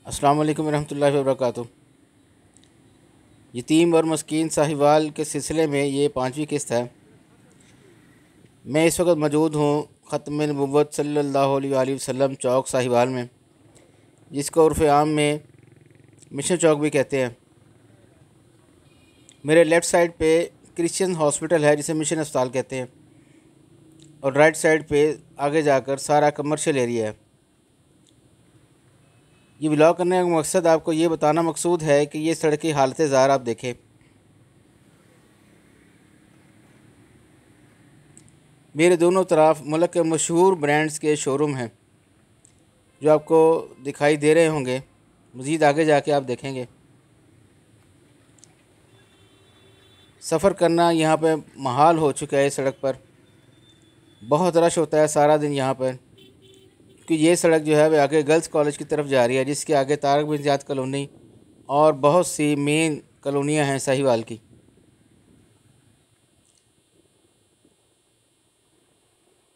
अस्सलाम वालेकुम रहमतुल्लाहि व बरकातुहू। यतीम और मस्कीन साहिवाल के सिलसिले में ये 5वीं किस्त है। मैं इस वक्त मौजूद हूँ ख़त्म नबुव्वत सल्लल्लाहु अलैहि वसल्लम चौक साहिवाल में, जिसको उर्फ़ आम में मिशन चौक भी कहते हैं। मेरे लेफ़्ट साइड पे क्रिश्चियन हॉस्पिटल है जिसे मिशन अस्पताल कहते हैं, और राइट साइड पे आगे जाकर सारा कमर्शियल एरिया है। ये व्लॉग करने का मकसद आपको ये बताना मकसूद है कि ये सड़क की हालत ज़ार आप देखें। मेरे दोनों तरफ मुल्क के मशहूर ब्रांड्स के शोरूम हैं जो आपको दिखाई दे रहे होंगे। मज़ीद आगे जाके आप देखेंगे। सफ़र करना यहाँ पे महाल हो चुका है। इस सड़क पर बहुत रश होता है सारा दिन यहाँ पर, क्योंकि ये सड़क जो है वह आगे गर्ल्स कॉलेज की तरफ जा रही है, जिसके आगे तारक बिन ज़ियाद कॉलोनी और बहुत सी मेन कॉलोनियाँ हैं साहिवाल की।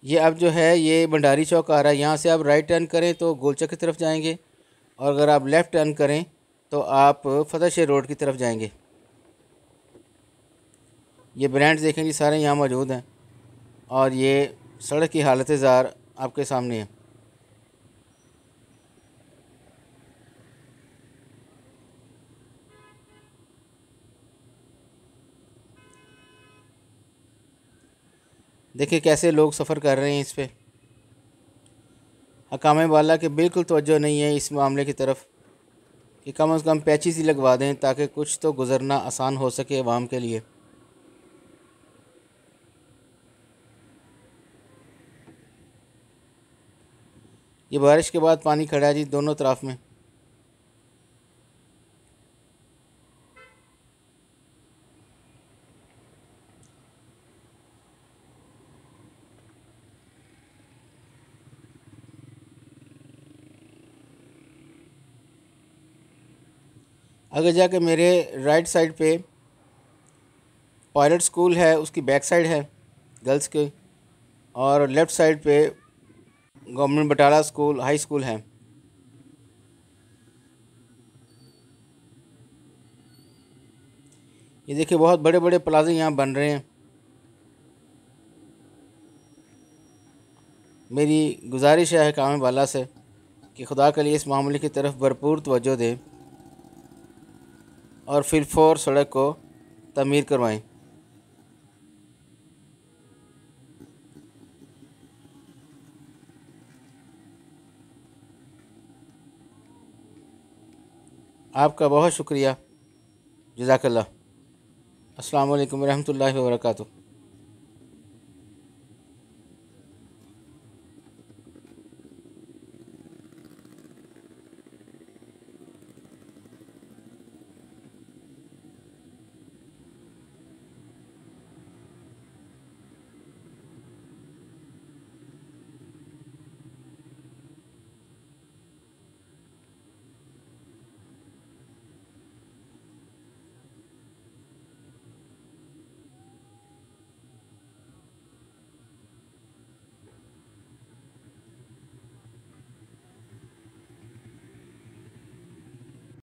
ये अब जो है ये भंडारी चौक आ रहा है। यहाँ से आप राइट टर्न करें तो गोलचक की तरफ जाएंगे, और अगर आप लेफ़्ट टर्न करें तो आप फतेहशहर रोड की तरफ जाएंगे। ये ब्रांड्स देखें जी, सारे यहाँ मौजूद हैं, और ये सड़क की हालत ज़ार आपके सामने है। देखिए कैसे लोग सफ़र कर रहे हैं इस पर। हकाम वाला के बिल्कुल तवज्जो नहीं है इस मामले की तरफ कि कम से कम पैचेस ही लगवा दें ताकि कुछ तो गुज़रना आसान हो सके अवाम के लिए। ये बारिश के बाद पानी खड़ा है जी दोनों तरफ में। आगे जाके मेरे राइट साइड पे पायलट स्कूल है, उसकी बैक साइड है गर्ल्स की, और लेफ़्ट साइड पे government Batala school high school है। ये देखिए बहुत बड़े बड़े प्लाजे यहाँ बन रहे हैं। मेरी गुजारिश है हकाम वाला से कि खुदा के लिए इस मामले की तरफ भरपूर तवज्जो दें और फिलफौर सड़क को तमीर करवाएं। आपका बहुत शुक्रिया। जज़ाकल्लाह। अस्सलाम वालेकुम रहमतुल्लाहि व बरकातुहू।